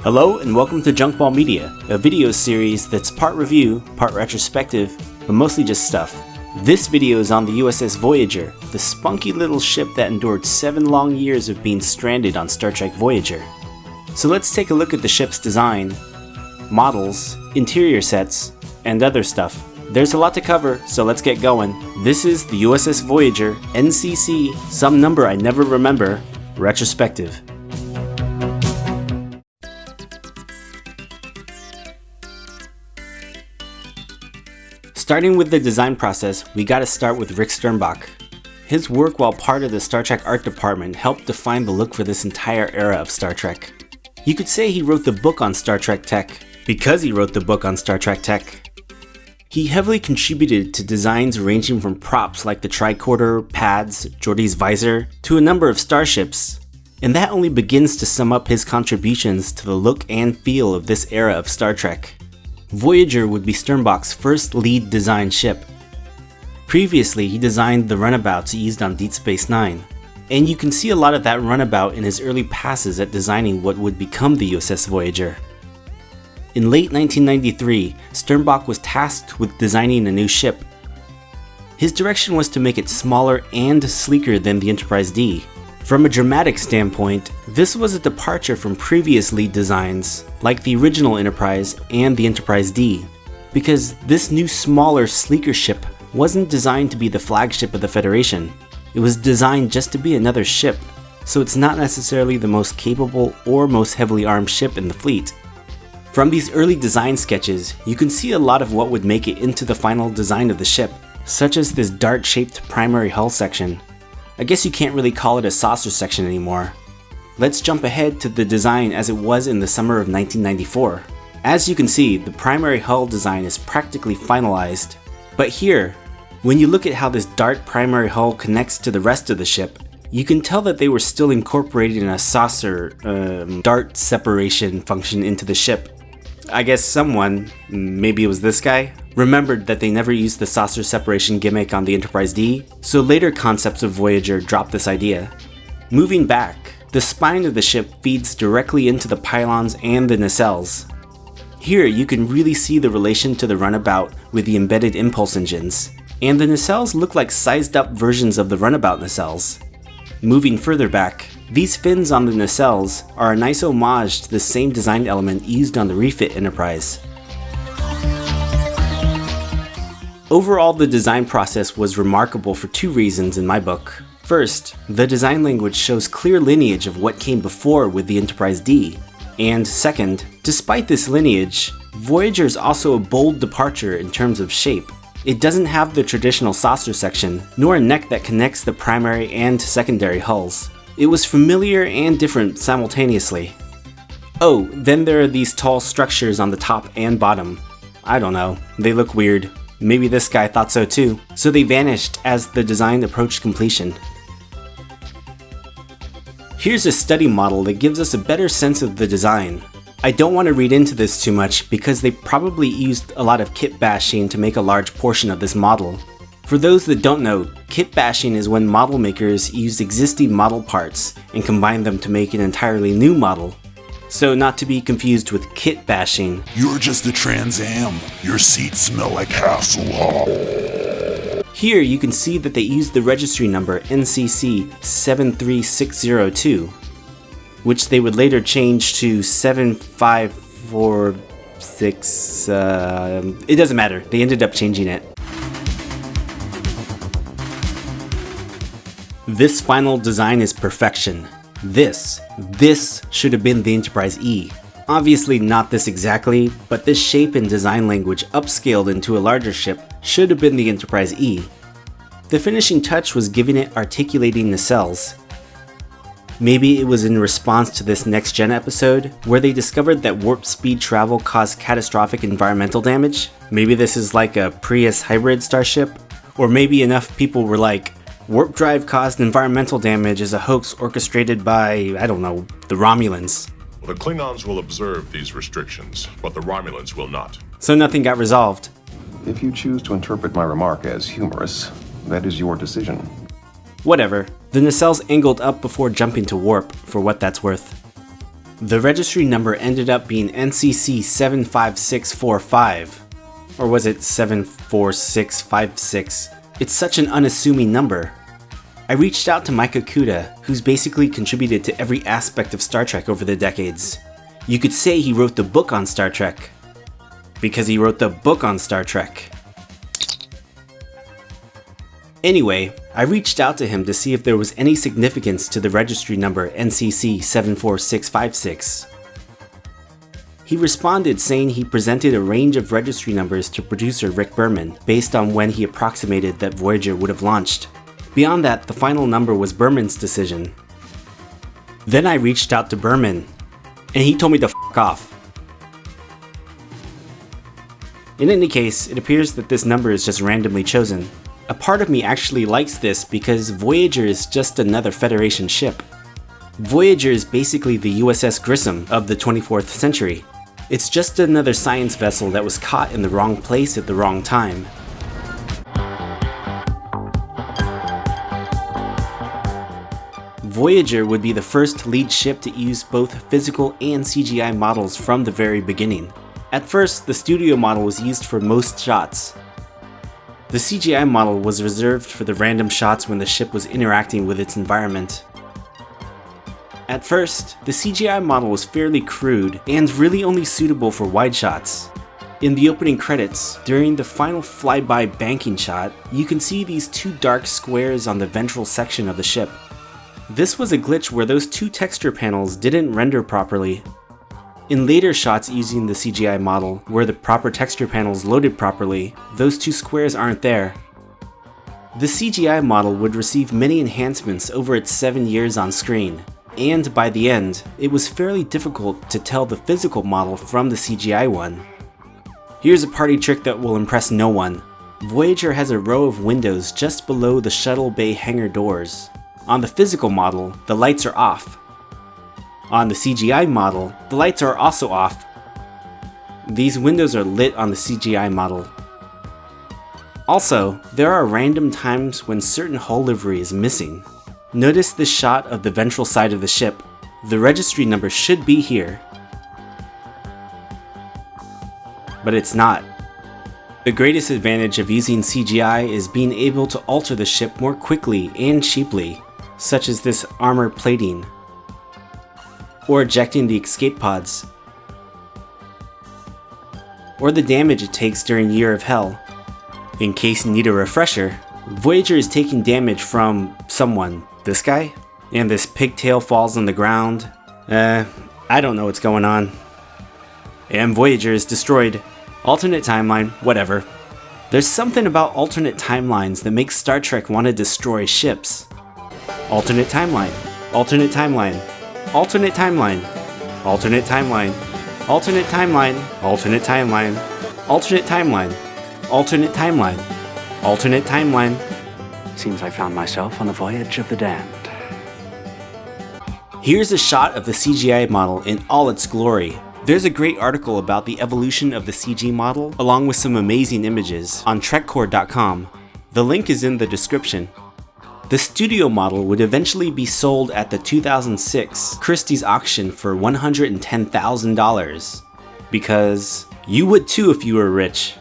Hello and welcome to Junkball Media, a video series that's part review, part retrospective, but mostly just stuff. This video is on the USS Voyager, the spunky little ship that endured 7 long years of being stranded on Star Trek Voyager. So let's take a look at the ship's design, models, interior sets, and other stuff. There's a lot to cover, so let's get going. This is the USS Voyager NCC, some number I never remember, Retrospective. Starting with the design process, we gotta start with Rick Sternbach. His work while part of the Star Trek art department helped define the look for this entire era of Star Trek. You could say he wrote the book on Star Trek tech, because he wrote the book on Star Trek tech. He heavily contributed to designs ranging from props like the tricorder, pads, Geordi's visor, to a number of starships. And that only begins to sum up his contributions to the look and feel of this era of Star Trek. Voyager would be Sternbach's first lead design ship. Previously, he designed the runabouts used on Deep Space Nine, and you can see a lot of that runabout in his early passes at designing what would become the USS Voyager. In late 1993, Sternbach was tasked with designing a new ship. His direction was to make it smaller and sleeker than the Enterprise D. From a dramatic standpoint, this was a departure from previous lead designs, like the original Enterprise and the Enterprise D, because this new smaller, sleeker ship wasn't designed to be the flagship of the Federation. It was designed just to be another ship, so it's not necessarily the most capable or most heavily armed ship in the fleet. From these early design sketches, you can see a lot of what would make it into the final design of the ship, such as this dart-shaped primary hull section. I guess you can't really call it a saucer section anymore. Let's jump ahead to the design as it was in the summer of 1994. As you can see, the primary hull design is practically finalized. But here, when you look at how this dart primary hull connects to the rest of the ship, you can tell that they were still incorporating a saucer, dart separation function into the ship. I guess someone, maybe it was this guy, remembered that they never used the saucer separation gimmick on the Enterprise D, so later concepts of Voyager dropped this idea. Moving back, the spine of the ship feeds directly into the pylons and the nacelles. Here you can really see the relation to the runabout with the embedded impulse engines, and the nacelles look like sized up versions of the runabout nacelles. Moving further back, these fins on the nacelles are a nice homage to the same design element used on the refit Enterprise. Overall, the design process was remarkable for 2 reasons in my book. First, the design language shows clear lineage of what came before with the Enterprise D. And second, despite this lineage, Voyager is also a bold departure in terms of shape. It doesn't have the traditional saucer section, nor a neck that connects the primary and secondary hulls. It was familiar and different simultaneously. Oh, then there are these tall structures on the top and bottom. I don't know, they look weird. Maybe this guy thought so too, so they vanished as the design approached completion. Here's a study model that gives us a better sense of the design. I don't want to read into this too much because they probably used a lot of kit bashing to make a large portion of this model. For those that don't know, kit bashing is when model makers use existing model parts and combine them to make an entirely new model. So not to be confused with kit bashing. You're just a Trans Am. Your seats smell like Hasselhoff. Here you can see that they used the registry number NCC-74656, which they would later change to 7546. It doesn't matter, they ended up changing it. This final design is perfection. This should have been the Enterprise E. Obviously not this exactly, but this shape and design language upscaled into a larger ship should have been the Enterprise E. The finishing touch was giving it articulating nacelles. Maybe it was in response to this Next Gen episode, where they discovered that warp speed travel caused catastrophic environmental damage. Maybe this is like a Prius hybrid starship, or maybe enough people were like, warp drive caused environmental damage as a hoax orchestrated by, I don't know, the Romulans. The Klingons will observe these restrictions, but the Romulans will not. So nothing got resolved. If you choose to interpret my remark as humorous, that is your decision. Whatever. The nacelles angled up before jumping to warp, for what that's worth. The registry number ended up being NCC-75645. Or was it 74656? It's such an unassuming number. I reached out to Mike Okuda, who's basically contributed to every aspect of Star Trek over the decades. You could say he wrote the book on Star Trek. Because he wrote the book on Star Trek. Anyway, I reached out to him to see if there was any significance to the registry number NCC-74656. He responded saying he presented a range of registry numbers to producer Rick Berman based on when he approximated that Voyager would have launched. Beyond that, the final number was Berman's decision. Then I reached out to Berman, and he told me to f*** off. In any case, it appears that this number is just randomly chosen. A part of me actually likes this because Voyager is just another Federation ship. Voyager is basically the USS Grissom of the 24th century. It's just another science vessel that was caught in the wrong place at the wrong time. Voyager would be the first lead ship to use both physical and CGI models from the very beginning. At first, the studio model was used for most shots. The CGI model was reserved for the random shots when the ship was interacting with its environment. At first, the CGI model was fairly crude and really only suitable for wide shots. In the opening credits, during the final flyby banking shot, you can see these two dark squares on the ventral section of the ship. This was a glitch where those two texture panels didn't render properly. In later shots using the CGI model, where the proper texture panels loaded properly, those two squares aren't there. The CGI model would receive many enhancements over its 7 years on screen, and by the end, it was fairly difficult to tell the physical model from the CGI one. Here's a party trick that will impress no one. Voyager has a row of windows just below the shuttle bay hangar doors. On the physical model, the lights are off. On the CGI model, the lights are also off. These windows are lit on the CGI model. Also, there are random times when certain hull livery is missing. Notice this shot of the ventral side of the ship. The registry number should be here, but it's not. The greatest advantage of using CGI is being able to alter the ship more quickly and cheaply, such as this armor plating, or ejecting the escape pods, or the damage it takes during Year of Hell. In case you need a refresher, Voyager is taking damage from someone. This guy? And this pigtail falls on the ground. I don't know what's going on. And Voyager is destroyed. Alternate timeline, whatever. There's something about alternate timelines that makes Star Trek want to destroy ships. Alternate timeline. Alternate timeline. Alternate timeline. Alternate timeline. Alternate timeline. Alternate timeline. Alternate timeline. Alternate timeline. Alternate timeline. Seems I found myself on the voyage of the damned. Here's a shot of the CGI model in all its glory. There's a great article about the evolution of the CG model, along with some amazing images, on trekcore.com. The link is in the description. The studio model would eventually be sold at the 2006 Christie's auction for $110,000. Because you would too if you were rich.